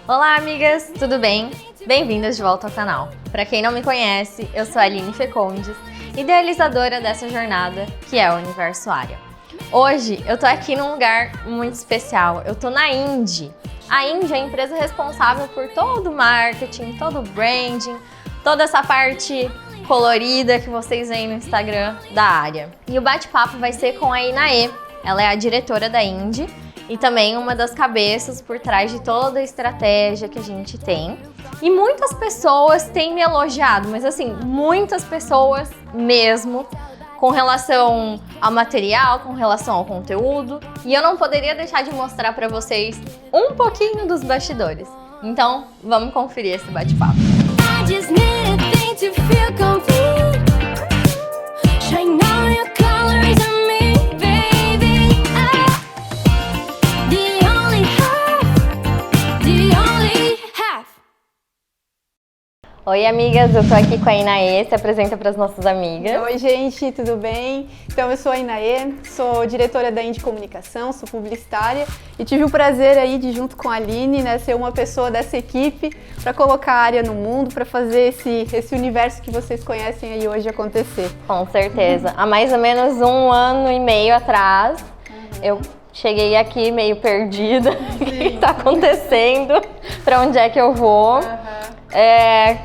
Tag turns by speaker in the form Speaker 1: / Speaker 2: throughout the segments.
Speaker 1: Olá, amigas, tudo bem? Bem-vindas de volta ao canal. Para quem não me conhece, eu sou a Aline Fecondes, idealizadora dessa jornada que é o Universo Aria. Hoje eu tô aqui num lugar muito especial, eu tô na Indy. A Indy é a empresa responsável por todo o marketing, todo o branding, toda essa parte colorida que vocês veem no Instagram da Aria. E o bate-papo vai ser com a Inaê, ela é a diretora da Indy e também uma das cabeças por trás de toda a estratégia que a gente tem. E muitas pessoas têm me elogiado, mas assim, muitas pessoas mesmo, com relação ao material, com relação ao conteúdo. E eu não poderia deixar de mostrar para vocês um pouquinho dos bastidores. Então, vamos conferir esse bate-papo. Oi, amigas, eu tô aqui com a Inaê, se apresenta para as nossas amigas.
Speaker 2: Oi, gente, tudo bem? Então, eu sou a Inaê, sou diretora da Indy Comunicação, sou publicitária e tive o prazer aí de, junto com a Aline, né, ser uma pessoa dessa equipe para colocar a Aria no mundo, para fazer esse universo que vocês conhecem aí hoje acontecer.
Speaker 1: Com certeza. Há mais ou menos 1 ano e meio atrás, eu cheguei aqui meio perdida, o que tá acontecendo, para onde é que eu vou.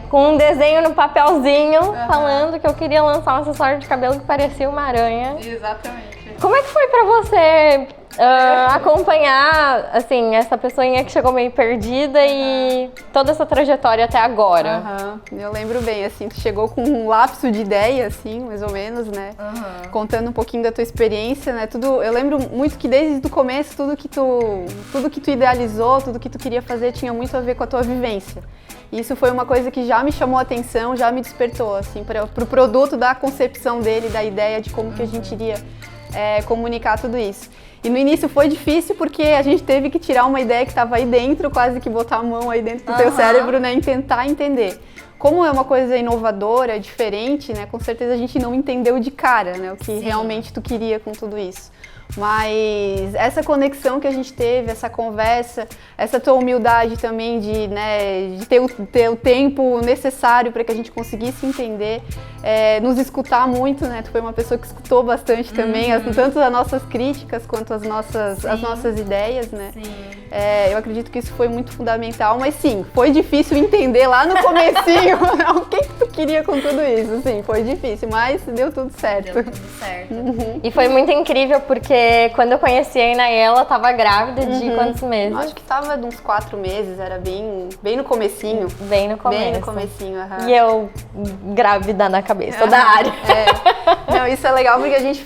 Speaker 1: Com um desenho no papelzinho, falando que eu queria lançar um acessório de cabelo que parecia uma aranha.
Speaker 2: Exatamente.
Speaker 1: Como é que foi pra você acompanhar, assim, essa pessoinha que chegou meio perdida e toda essa trajetória até agora?
Speaker 2: Eu lembro bem, assim, tu chegou com um lapso de ideia, assim, mais ou menos, né? Contando um pouquinho da tua experiência, né? Eu lembro muito que desde o começo, tudo que tu idealizou, tudo que tu queria fazer tinha muito a ver com a tua vivência. Isso foi uma coisa que já me chamou a atenção, já me despertou, assim, para o produto, da concepção dele, da ideia de como que a gente iria comunicar tudo isso. E no início foi difícil porque a gente teve que tirar uma ideia que estava aí dentro, quase que botar a mão aí dentro do teu cérebro, né, e tentar entender. Como é uma coisa inovadora, diferente, né, com certeza a gente não entendeu de cara, né, o que realmente tu queria com tudo isso. Mas essa conexão que a gente teve, essa conversa, essa tua humildade também de ter o tempo necessário para que a gente conseguisse entender, nos escutar muito, né? Tu foi uma pessoa que escutou bastante também, tanto as nossas críticas quanto as nossas ideias, né? Eu acredito que isso foi muito fundamental, mas sim, foi difícil entender lá no comecinho o que tu queria com tudo isso, sim, foi difícil, mas deu tudo certo.
Speaker 1: Deu tudo certo. E foi muito incrível porque quando eu conheci a Inaê, ela tava grávida de quantos meses?
Speaker 2: Acho que tava de uns 4 meses, era bem no comecinho.
Speaker 1: Bem no começo.
Speaker 2: Bem no comecinho,
Speaker 1: E eu grávida na cabeça da Aria.
Speaker 2: Não, isso é legal porque a gente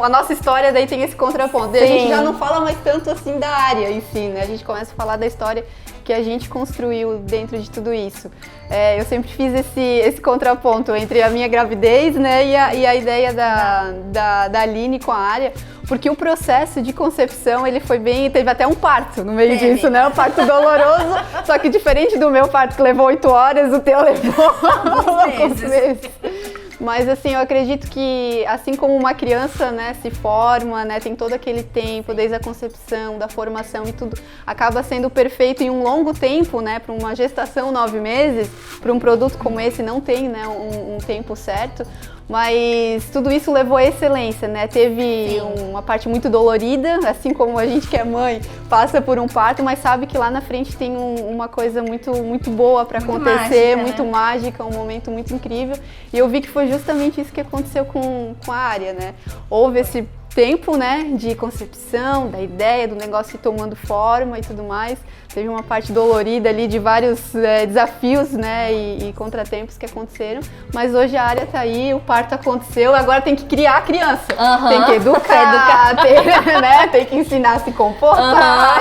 Speaker 2: a nossa história daí tem esse contraponto. E a gente já não fala mais tanto assim da Aria em si, né? A gente começa a falar da história que a gente construiu dentro de tudo isso. Eu sempre fiz esse contraponto entre a minha gravidez, né, e a ideia da Aline com a Aria, porque o processo de concepção, ele foi teve até um parto no meio disso, né, um parto doloroso, só que diferente do meu parto que levou 8 horas, o teu levou alguns meses. Mas assim, eu acredito que assim como uma criança, né, se forma, né, tem todo aquele tempo, desde a concepção, da formação e tudo, acaba sendo perfeito em um longo tempo, né, para uma gestação 9 meses, para um produto como esse não tem, né, um tempo certo. Mas tudo isso levou à excelência, né? Teve uma parte muito dolorida, assim como a gente que é mãe passa por um parto, mas sabe que lá na frente tem uma coisa muito boa para acontecer, muito mágica, um momento muito incrível. E eu vi que foi justamente isso que aconteceu com a Aria, né? Houve esse tempo, né, de concepção, da ideia, do negócio ir tomando forma e tudo mais. Teve uma parte dolorida ali de vários desafios, né, e contratempos que aconteceram. Mas hoje a Aria tá aí, o parto aconteceu, agora tem que criar a criança. Tem que educar, tem que ensinar a se comportar.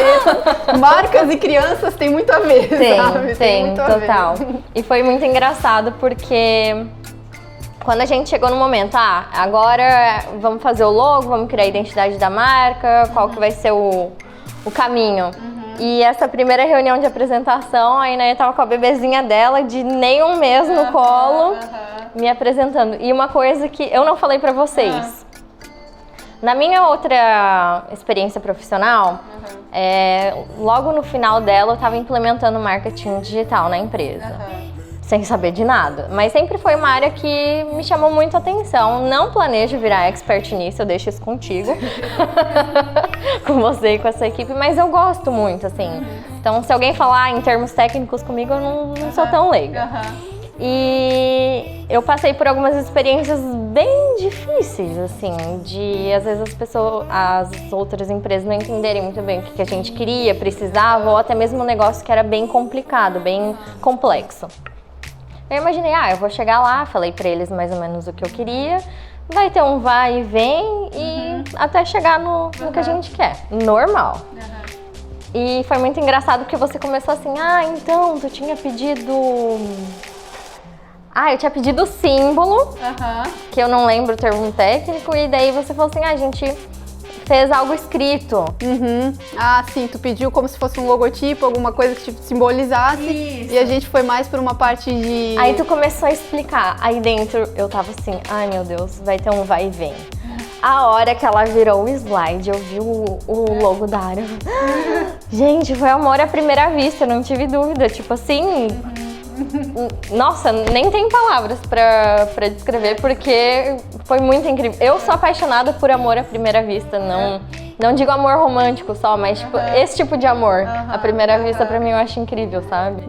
Speaker 2: Marcas e crianças tem muito a ver, sabe?
Speaker 1: Tem muito total. E foi muito engraçado porque quando a gente chegou no momento, agora vamos fazer o logo, vamos criar a identidade da marca, qual que vai ser o caminho. E essa primeira reunião de apresentação, a Inaê tava com a bebezinha dela, de nem um mês no colo, me apresentando. E uma coisa que eu não falei pra vocês, Na minha outra experiência profissional, logo no final dela eu estava implementando marketing digital na empresa. Sem saber de nada. Mas sempre foi uma área que me chamou muito a atenção. Não planejo virar expert nisso, eu deixo isso contigo. Com você e com essa equipe, mas eu gosto muito, assim. Então, se alguém falar em termos técnicos comigo, eu não sou tão leiga. E eu passei por algumas experiências bem difíceis, assim, de às vezes as outras empresas não entenderem muito bem o que a gente queria, precisava, ou até mesmo um negócio que era bem complicado, bem complexo. Eu imaginei, eu vou chegar lá, falei pra eles mais ou menos o que eu queria, vai ter um vai e vem e até chegar no que a gente quer, normal. E foi muito engraçado porque você começou assim, então, tu tinha pedido... eu tinha pedido o símbolo, que eu não lembro o termo técnico, e daí você falou assim, a gente fez algo escrito.
Speaker 2: Sim, tu pediu como se fosse um logotipo, alguma coisa que te simbolizasse. Isso. E a gente foi mais por uma parte de...
Speaker 1: Aí tu começou a explicar, aí dentro eu tava assim, ai meu Deus, vai ter um vai e vem. A hora que ela virou o slide, eu vi o logo da área. Gente, foi amor à primeira vista, eu não tive dúvida, tipo assim... Nossa, nem tem palavras pra descrever, porque foi muito incrível. Eu sou apaixonada por amor à primeira vista, não digo amor romântico só, mas tipo, esse tipo de amor à primeira vista pra mim eu acho incrível, sabe?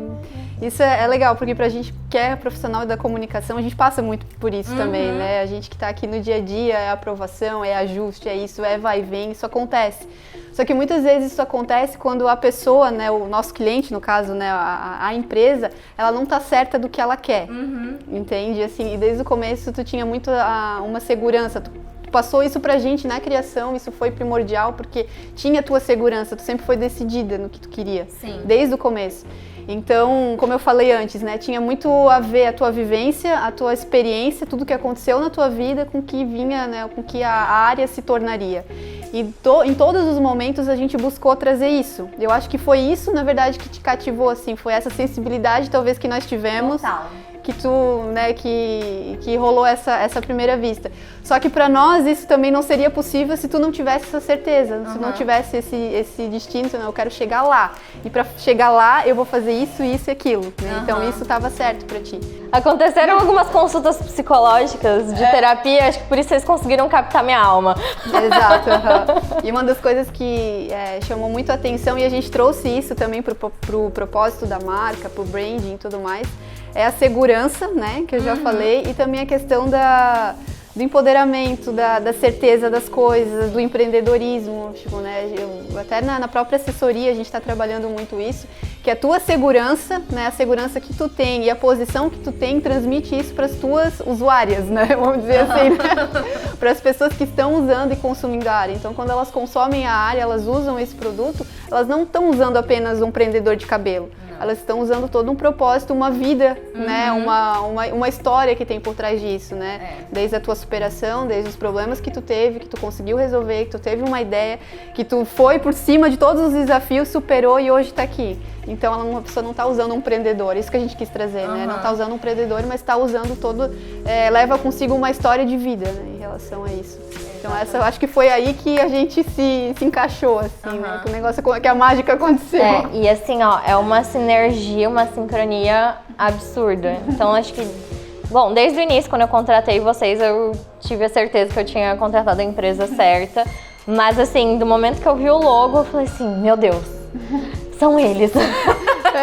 Speaker 2: Isso é legal, porque pra gente que é profissional da comunicação, a gente passa muito por isso também, né? A gente que tá aqui no dia a dia, é aprovação, é ajuste, é isso, é vai e vem, isso acontece. Só que muitas vezes isso acontece quando a pessoa, né, o nosso cliente, no caso, né, a empresa, ela não tá certa do que ela quer, entende? Assim, e desde o começo tu tinha muito uma segurança, tu passou isso pra gente na criação, isso foi primordial, porque tinha a tua segurança, tu sempre foi decidida no que tu queria, desde o começo. Então, como eu falei antes, né, tinha muito a ver a tua vivência, a tua experiência, tudo que aconteceu na tua vida com o que vinha, né, com que a área se tornaria. E em todos os momentos a gente buscou trazer isso. Eu acho que foi isso, na verdade, que te cativou, assim, foi essa sensibilidade talvez que nós tivemos. Total. Que tu, né, que rolou essa primeira vista. Só que pra nós isso também não seria possível se tu não tivesse essa certeza, se não tivesse esse destino, eu quero chegar lá. E pra chegar lá eu vou fazer isso e aquilo, né? Então isso estava certo pra ti.
Speaker 1: Aconteceram algumas consultas psicológicas de terapia, acho que por isso vocês conseguiram captar minha alma.
Speaker 2: Exato. E uma das coisas que chamou muito a atenção, e a gente trouxe isso também pro propósito da marca, pro branding e tudo mais, é a segurança, né, que eu já falei, e também a questão do empoderamento, da certeza das coisas, do empreendedorismo, tipo, né, até na própria assessoria a gente está trabalhando muito isso, que a tua segurança, né, a segurança que tu tem e a posição que tu tem, transmite isso para as tuas usuárias, né, vamos dizer assim, né, para as pessoas que estão usando e consumindo a área. Então, quando elas consomem a área, elas usam esse produto, elas não estão usando apenas um prendedor de cabelo. Elas estão usando todo um propósito, uma vida, né? Uma história que tem por trás disso, né? Desde a tua superação, desde os problemas que tu teve, que tu conseguiu resolver, que tu teve uma ideia, que tu foi por cima de todos os desafios, superou e hoje está aqui. Então a pessoa não está usando um prendedor, isso que a gente quis trazer, né? Não está usando um prendedor, mas está usando leva consigo uma história de vida, né? Em relação a isso. Então eu acho que foi aí que a gente se encaixou, assim, né? Que o negócio, que a mágica aconteceu.
Speaker 1: E assim, é uma sinergia, uma sincronia absurda. Então acho que, bom, desde o início, quando eu contratei vocês, eu tive a certeza que eu tinha contratado a empresa certa. Mas assim, do momento que eu vi o logo, eu falei assim, meu Deus, são eles.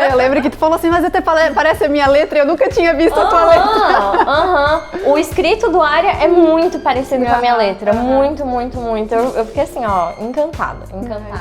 Speaker 2: Eu lembro que tu falou assim, mas até parece a minha letra, eu nunca tinha visto a tua letra.
Speaker 1: O escrito do Área é muito parecido com a minha letra, muito, muito, muito. Eu fiquei assim, encantada.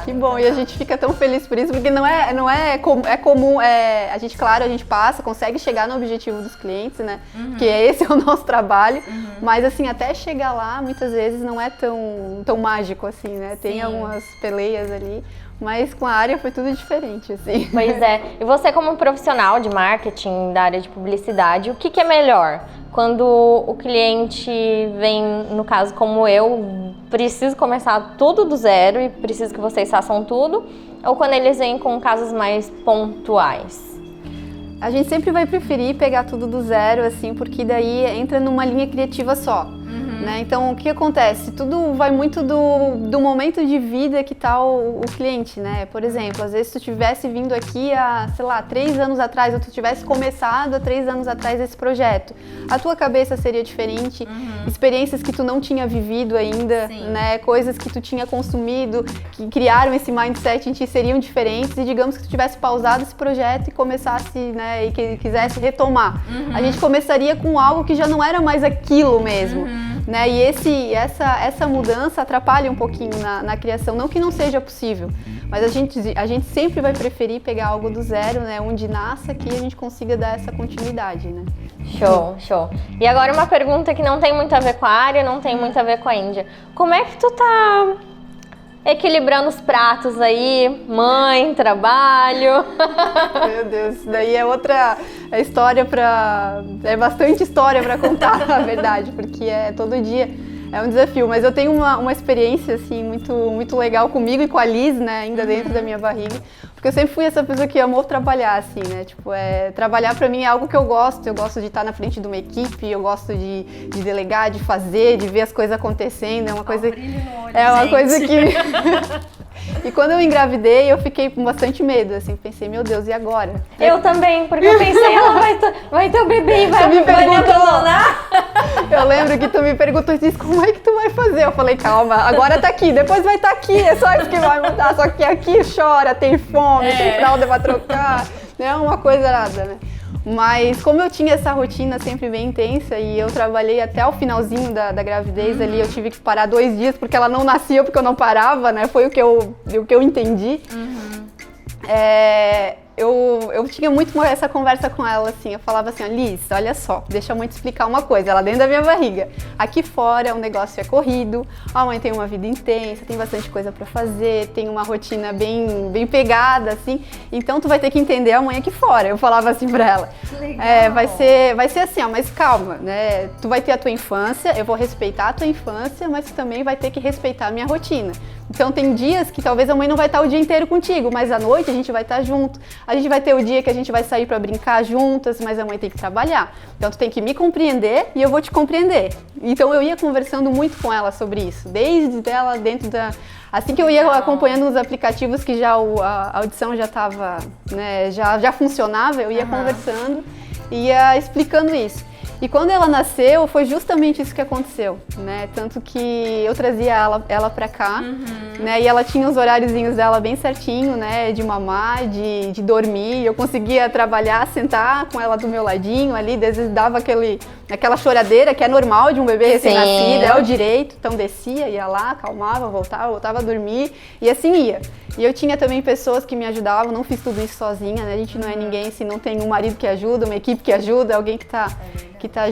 Speaker 2: Que bom, e a gente fica tão feliz por isso, porque não é comum, a gente, claro, a gente consegue chegar no objetivo dos clientes, né, que esse é o nosso trabalho, mas assim, até chegar lá, muitas vezes não é tão mágico assim, né, tem algumas peleias ali. Mas com a área foi tudo diferente, assim.
Speaker 1: Pois é. E você como profissional de marketing, da área de publicidade, o que é melhor? Quando o cliente vem, no caso como eu, preciso começar tudo do zero e preciso que vocês façam tudo? Ou quando eles vêm com casos mais pontuais?
Speaker 2: A gente sempre vai preferir pegar tudo do zero, assim, porque daí entra numa linha criativa só. né? Então, o que acontece? Tudo vai muito do momento de vida que tá o cliente, né? Por exemplo, às vezes se tu tivesse vindo aqui há, sei lá, 3 anos atrás, ou tu tivesse começado há 3 anos atrás esse projeto, a tua cabeça seria diferente, experiências que tu não tinha vivido ainda, né? Coisas que tu tinha consumido, que criaram esse mindset em ti seriam diferentes, e digamos que tu tivesse pausado esse projeto e começasse, né, e que quisesse retomar. A gente começaria com algo que já não era mais aquilo mesmo, né? E essa mudança atrapalha um pouquinho na criação, não que não seja possível, mas a gente sempre vai preferir pegar algo do zero, né, onde nasça, que a gente consiga dar essa continuidade, né?
Speaker 1: Show. E agora uma pergunta que não tem muito a ver com a área, não tem muito a ver com a Índia. Como é que tu tá equilibrando os pratos aí, mãe, trabalho?
Speaker 2: Meu Deus, isso daí é outra história é bastante história para contar, na verdade, porque todo dia é um desafio. Mas eu tenho uma experiência, assim, muito legal comigo e com a Liz, né, ainda dentro da minha barriga, porque eu sempre fui essa pessoa que amou trabalhar, assim, né, tipo, trabalhar pra mim é algo que eu gosto de estar na frente de uma equipe, eu gosto de delegar, de fazer, de ver as coisas acontecendo, é uma coisa que... E quando eu engravidei, eu fiquei com bastante medo, assim, pensei, meu Deus, e agora?
Speaker 1: Eu também, porque eu pensei, ela vai ter o bebê e vai me abandonar.
Speaker 2: Eu lembro que tu me perguntou e disse, como é que tu vai fazer? Eu falei, calma, agora tá aqui, depois vai estar aqui, é só isso que vai mudar, só que aqui chora, tem fome, tem fralda pra trocar, não é uma coisa nada, né? Mas como eu tinha essa rotina sempre bem intensa e eu trabalhei até o finalzinho da gravidez ali, eu tive que parar 2 dias porque ela não nascia, porque eu não parava, né? Foi o que eu entendi. Eu tinha muito essa conversa com ela, assim, eu falava assim, Liz, olha só, deixa a mãe te explicar uma coisa, ela dentro da minha barriga, aqui fora o negócio é corrido, a mãe tem uma vida intensa, tem bastante coisa pra fazer, tem uma rotina bem pegada, assim, então tu vai ter que entender a mãe aqui fora, eu falava assim pra ela.
Speaker 1: Legal.
Speaker 2: Vai ser assim, ó, mas calma, né, tu vai ter a tua infância, eu vou respeitar a tua infância, mas tu também vai ter que respeitar a minha rotina. Então tem dias que talvez a mãe não vai estar o dia inteiro contigo, mas à noite a gente vai estar junto. A gente vai ter o dia que a gente vai sair para brincar juntas, mas a mãe tem que trabalhar. Então tu tem que me compreender e eu vou te compreender. Então eu ia conversando muito com ela sobre isso, desde ela dentro da... Assim que eu ia acompanhando os aplicativos que já a audição já estava, né, já funcionava, eu ia conversando e ia explicando isso. E quando ela nasceu, foi justamente isso que aconteceu, né? Tanto que eu trazia ela pra cá, né? E ela tinha os horáriozinhos dela bem certinho, né? De mamar, de dormir. Eu conseguia trabalhar, sentar com ela do meu ladinho ali, às vezes dava aquela choradeira que é normal de um bebê recém-nascido, é o direito. Então descia, ia lá, acalmava, voltava a dormir e assim ia. E eu tinha também pessoas que me ajudavam, não fiz tudo isso sozinha, né? A gente não é ninguém se não tem um marido que ajuda, uma equipe que ajuda, alguém que tá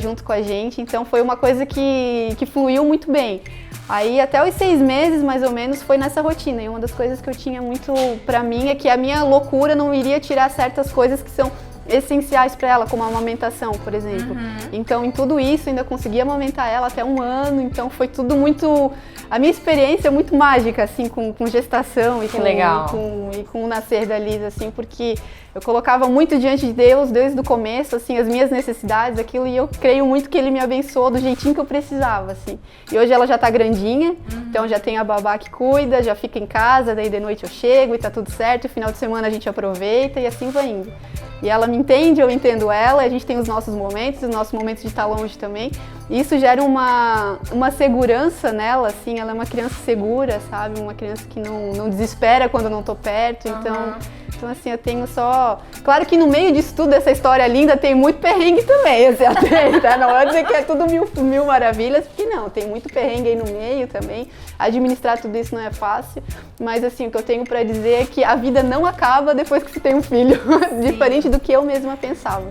Speaker 2: junto com a gente. Então foi uma coisa que fluiu muito bem. Aí até os 6 meses, mais ou menos, foi nessa rotina. E uma das coisas que eu tinha muito pra mim é que a minha loucura não iria tirar certas coisas que são essenciais para ela, como a amamentação, por exemplo. Então, em tudo isso, ainda consegui amamentar ela até 1 ano, então foi tudo muito... A minha experiência é muito mágica, assim, com gestação e com o nascer da Liz, assim, porque eu colocava muito diante de Deus, desde o começo, assim, as minhas necessidades, aquilo, e eu creio muito que Ele me abençoou do jeitinho que eu precisava, assim. E hoje ela já tá grandinha, então já tem a babá que cuida, já fica em casa, daí de noite eu chego e tá tudo certo, e final de semana a gente aproveita e assim vai indo. E ela me entende, eu entendo ela, a gente tem os nossos momentos de estar longe também. E isso gera uma segurança nela, assim, ela é uma criança segura, sabe? Uma criança que não desespera quando eu não tô perto, então assim, eu tenho só... Claro que no meio disso tudo, essa história linda, tem muito perrengue também, assim, tá? Não é dizer que é tudo mil maravilhas, porque não, tem muito perrengue aí no meio também. Administrar tudo isso não é fácil, mas assim, o que eu tenho pra dizer é que a vida não acaba depois que se tem um filho, diferente do que eu mesma pensava.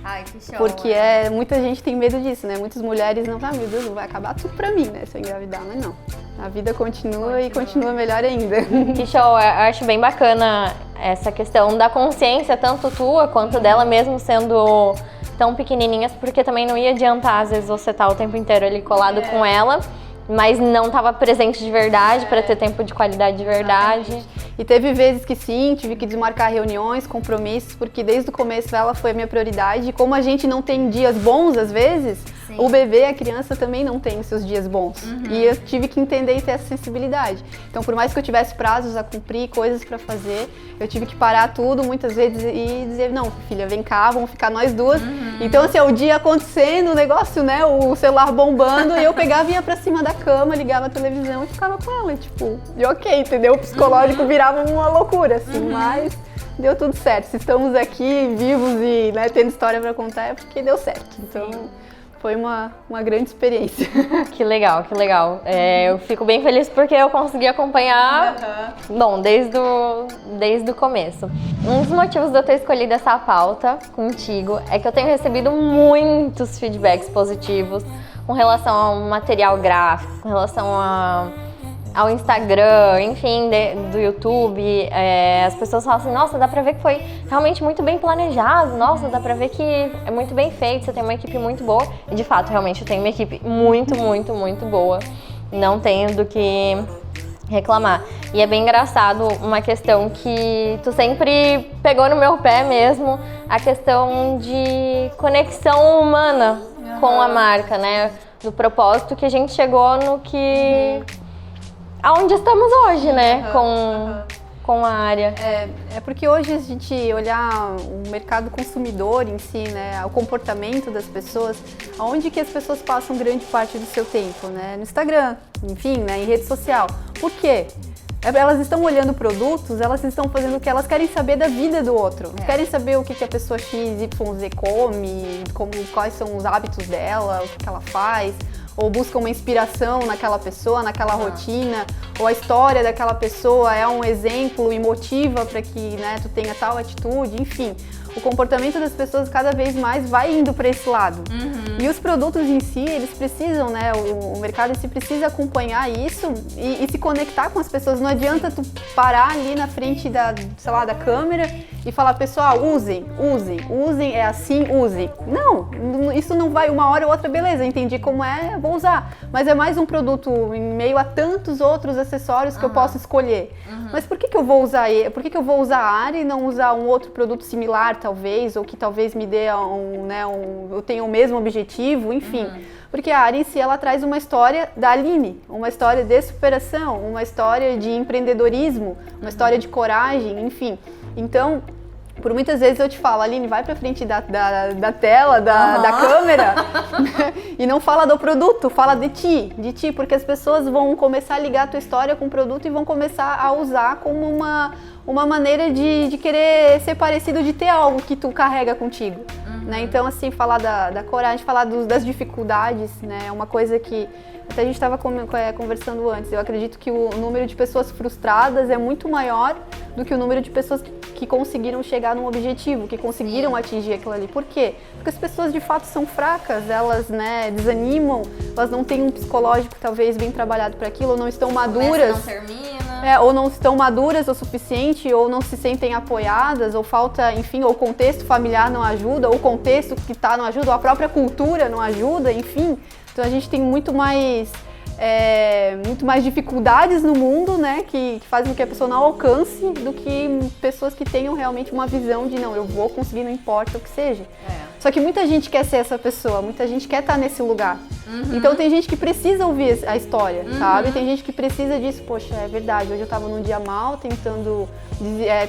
Speaker 1: Ai, que show.
Speaker 2: Porque muita gente tem medo disso, né? Muitas mulheres não meu Deus, vai acabar tudo pra mim, né? Se eu engravidar, mas não. A vida continua e continua melhor ainda.
Speaker 1: Que show, eu acho bem bacana essa questão da consciência, tanto tua quanto dela mesmo sendo tão pequenininhas, porque também não ia adiantar, às vezes, você estar o tempo inteiro ali colado com ela, mas não estava presente de verdade, para ter tempo de qualidade de verdade.
Speaker 2: E teve vezes que sim, tive que desmarcar reuniões, compromissos, porque desde o começo ela foi a minha prioridade. E como a gente não tem dias bons às vezes, o bebê, a criança também não tem os seus dias bons. E eu tive que entender e ter essa sensibilidade. Então, por mais que eu tivesse prazos a cumprir, coisas pra fazer, eu tive que parar tudo muitas vezes e dizer, não, filha, vem cá, vamos ficar nós duas. Então, assim, o dia acontecendo, o negócio, né, o celular bombando, e eu pegava e ia pra cima da cama, ligava a televisão e ficava com ela, tipo, e ok, entendeu? O psicológico virava uma loucura, assim, mas deu tudo certo. Se estamos aqui vivos e, né, tendo história pra contar, é porque deu certo. Então, foi uma grande experiência.
Speaker 1: Que legal, que legal. Eu fico bem feliz porque eu consegui acompanhar, bom, desde o começo. Um dos motivos de eu ter escolhido essa pauta contigo é que eu tenho recebido muitos feedbacks positivos com relação ao material gráfico, com relação ao Instagram, enfim, do YouTube. As pessoas falam assim, nossa, dá pra ver que foi realmente muito bem planejado, nossa, dá pra ver que é muito bem feito, você tem uma equipe muito boa. E de fato, realmente, eu tenho uma equipe muito, muito, muito boa. Não tenho do que reclamar. E é bem engraçado uma questão que tu sempre pegou no meu pé mesmo, a questão de conexão humana com a marca, né? Do propósito que a gente chegou no que... aonde estamos hoje, né, com a área.
Speaker 2: É porque hoje a gente olhar o mercado consumidor em si, né, o comportamento das pessoas, aonde que as pessoas passam grande parte do seu tempo, né, no Instagram, enfim, né, em rede social. Por quê? Elas estão olhando produtos, elas estão fazendo o que elas querem saber da vida do outro. Querem saber o que a pessoa XYZ come, quais são os hábitos dela, o que ela faz, ou buscam uma inspiração naquela pessoa, naquela rotina, ou a história daquela pessoa é um exemplo e motiva para que, né, tu tenha tal atitude, enfim. O comportamento das pessoas cada vez mais vai indo para esse lado. E os produtos em si, eles precisam, né, o mercado em si precisa acompanhar isso e se conectar com as pessoas. Não adianta tu parar ali na frente da, sei lá, da câmera e falar, pessoal, usem, é assim, usem. Não, isso não vai uma hora ou outra, beleza, entendi como é, vou usar. Mas é mais um produto em meio a tantos outros acessórios que eu posso escolher. Mas por que eu vou usar ele? Por que eu vou usar a área e não usar um outro produto similar, talvez, ou que talvez me dê eu tenha o mesmo objetivo, enfim. Porque a área em si, ela traz uma história da Aline, uma história de superação, uma história de empreendedorismo, uma história de coragem, enfim. Então, por muitas vezes eu te falo, Aline, vai pra frente da tela, da câmera e não fala do produto, fala de ti, porque as pessoas vão começar a ligar a tua história com o produto e vão começar a usar como uma maneira de querer ser parecido, de ter algo que tu carrega contigo. Né? Então, assim, falar da coragem, falar das dificuldades, né? É uma coisa que até a gente estava conversando antes. Eu acredito que o número de pessoas frustradas é muito maior do que o número de pessoas que conseguiram chegar num objetivo, que conseguiram atingir aquilo ali. Por quê? Porque as pessoas de fato são fracas, elas, né, desanimam, elas não têm um psicológico talvez bem trabalhado para aquilo, ou não estão maduras.
Speaker 1: Não termina.
Speaker 2: Ou não estão maduras o suficiente, ou não se sentem apoiadas, ou falta, enfim, ou o contexto familiar não ajuda, ou o contexto que tá não ajuda, ou a própria cultura não ajuda, enfim. Então a gente tem muito mais dificuldades no mundo, né, que fazem com que a pessoa não alcance, do que pessoas que tenham realmente uma visão de não, eu vou conseguir, não importa o que seja. Só que muita gente quer ser essa pessoa, muita gente quer estar nesse lugar. Então tem gente que precisa ouvir a história, sabe? Tem gente que precisa disso, poxa, é verdade, hoje eu tava num dia mal, tentando,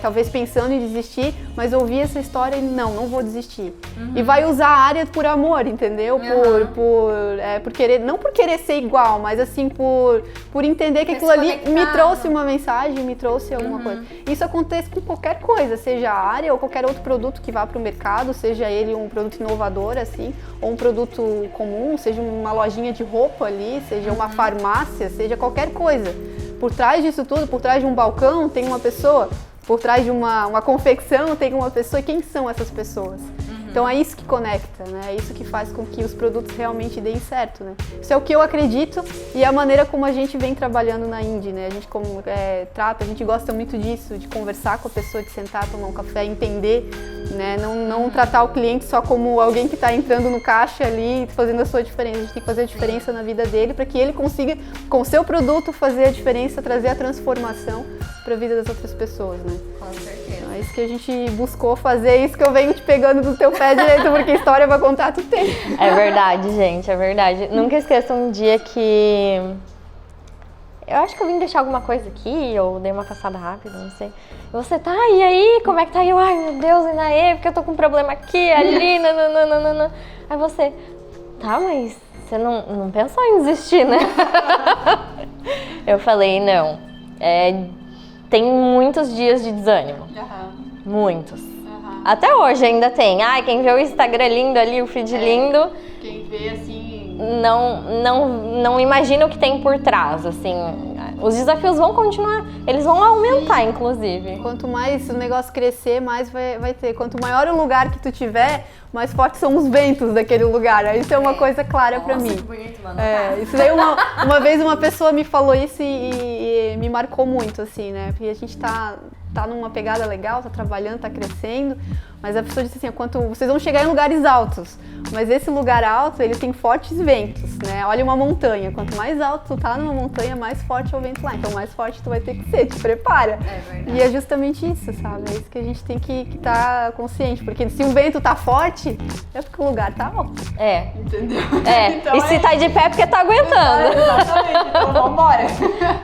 Speaker 2: talvez pensando em desistir, mas ouvi essa história e não vou desistir. E vai usar a área por amor, entendeu? Por querer, não por querer ser igual, mas assim, por entender que aquilo ali me trouxe uma mensagem, me trouxe alguma coisa. Isso acontece com qualquer coisa, seja a área ou qualquer outro produto que vá para o mercado, seja ele um produto inovador, assim, ou um produto comum, seja uma lojinha de roupa ali, seja uma farmácia, seja qualquer coisa. Por trás disso tudo, por trás de um balcão, tem uma pessoa, por trás de uma confecção, tem uma pessoa. E quem são essas pessoas? Então é isso que conecta, né? É isso que faz com que os produtos realmente deem certo, né? Isso é o que eu acredito e é a maneira como a gente vem trabalhando na Indie, né? A gente a gente gosta muito disso, de conversar com a pessoa, de sentar, tomar um café, entender, né? Não tratar o cliente só como alguém que está entrando no caixa ali e fazendo a sua diferença. A gente tem que fazer a diferença na vida dele para que ele consiga, com o seu produto, fazer a diferença, trazer a transformação para a vida das outras pessoas, né?
Speaker 1: Com certeza.
Speaker 2: Então, é isso que a gente buscou fazer, isso que eu venho te pegando do teu pé direito, porque história pra contar tu tem.
Speaker 1: É verdade, gente, é verdade. Nunca esqueça um dia que... Eu acho que eu vim deixar alguma coisa aqui, ou dei uma passada rápida, não sei. E você, tá, e aí, como é que tá? E eu, ai meu Deus, e daí? Porque eu tô com um problema aqui, ali, nananana. Aí você, tá, mas você não pensou em desistir, né? Eu falei, não, tem muitos dias de desânimo, muitos. Até hoje ainda tem. Ai, quem vê o Instagram lindo ali, o feed lindo...
Speaker 2: Quem vê assim...
Speaker 1: Não imagina o que tem por trás, assim. Os desafios vão continuar, eles vão aumentar, inclusive.
Speaker 2: Quanto mais o negócio crescer, mais vai ter. Quanto maior o lugar que tu tiver, mais fortes são os ventos daquele lugar. Isso é uma coisa clara pra mim.
Speaker 1: Que bonito, mano.
Speaker 2: Isso daí uma vez uma pessoa me falou isso e me marcou muito, assim, né? Porque a gente tá numa pegada legal, tá trabalhando, tá crescendo, mas a pessoa disse assim, vocês vão chegar em lugares altos, mas esse lugar alto, ele tem fortes ventos, né? Olha uma montanha, quanto mais alto tu tá numa montanha, mais forte é o vento lá, então mais forte tu vai ter que ser, te prepara. E é justamente isso, sabe? É isso que a gente tem que estar consciente, porque se o vento tá forte, é porque o lugar tá alto.
Speaker 1: Entendeu? Então, e se tá de pé é porque tá aguentando.
Speaker 2: Exatamente, então vambora.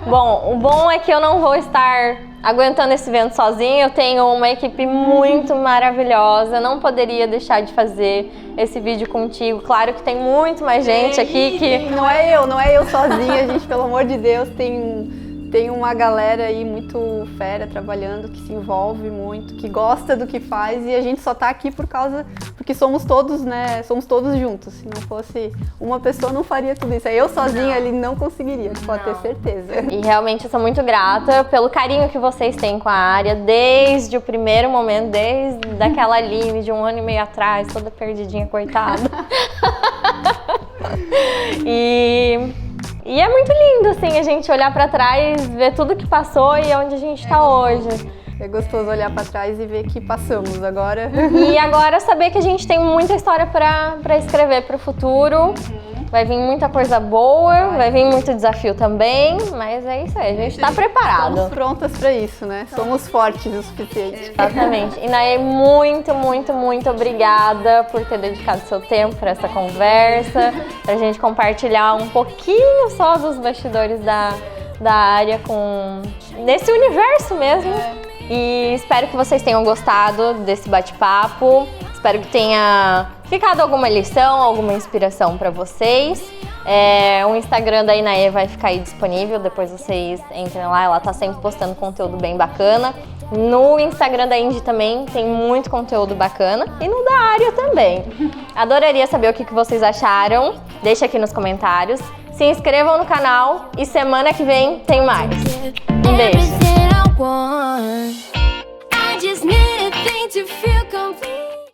Speaker 1: Bom, o bom é que eu não vou estar aguentando esse vento sozinho, eu tenho uma equipe muito maravilhosa, não poderia deixar de fazer esse vídeo contigo. Claro que tem muito mais gente aqui que...
Speaker 2: Não é eu sozinha, gente, pelo amor de Deus, tem uma galera aí muito fera trabalhando, que se envolve muito, que gosta do que faz, e a gente só tá aqui porque somos todos, né, somos todos juntos. Se não fosse uma pessoa, não faria tudo isso. Eu sozinha ali não conseguiria, pode ter certeza.
Speaker 1: E realmente eu sou muito grata pelo carinho que vocês têm com a área, desde o primeiro momento, desde aquela Aline de 1 ano e meio atrás, toda perdidinha, coitada. E é muito lindo, assim, a gente olhar pra trás, ver tudo que passou e onde a gente tá hoje.
Speaker 2: É gostoso olhar pra trás e ver que passamos agora.
Speaker 1: E agora saber que a gente tem muita história pra escrever pro futuro. Vai vir muita coisa boa, vai vir muito desafio também, mas é isso aí, a gente tá preparado.
Speaker 2: Estamos prontas pra isso, né? Somos fortes o suficiente.
Speaker 1: Exatamente. E Naê, muito, muito, muito obrigada por ter dedicado seu tempo para essa conversa, pra gente compartilhar um pouquinho só dos bastidores da área nesse universo mesmo. E espero que vocês tenham gostado desse bate-papo. Espero que tenha ficado alguma lição, alguma inspiração para vocês. O Instagram da Inaê vai ficar aí disponível, depois vocês entrem lá, ela tá sempre postando conteúdo bem bacana. No Instagram da Indy também tem muito conteúdo bacana e no da área também. Adoraria saber o que vocês acharam, deixa aqui nos comentários. Se inscrevam no canal e semana que vem tem mais. Um beijo!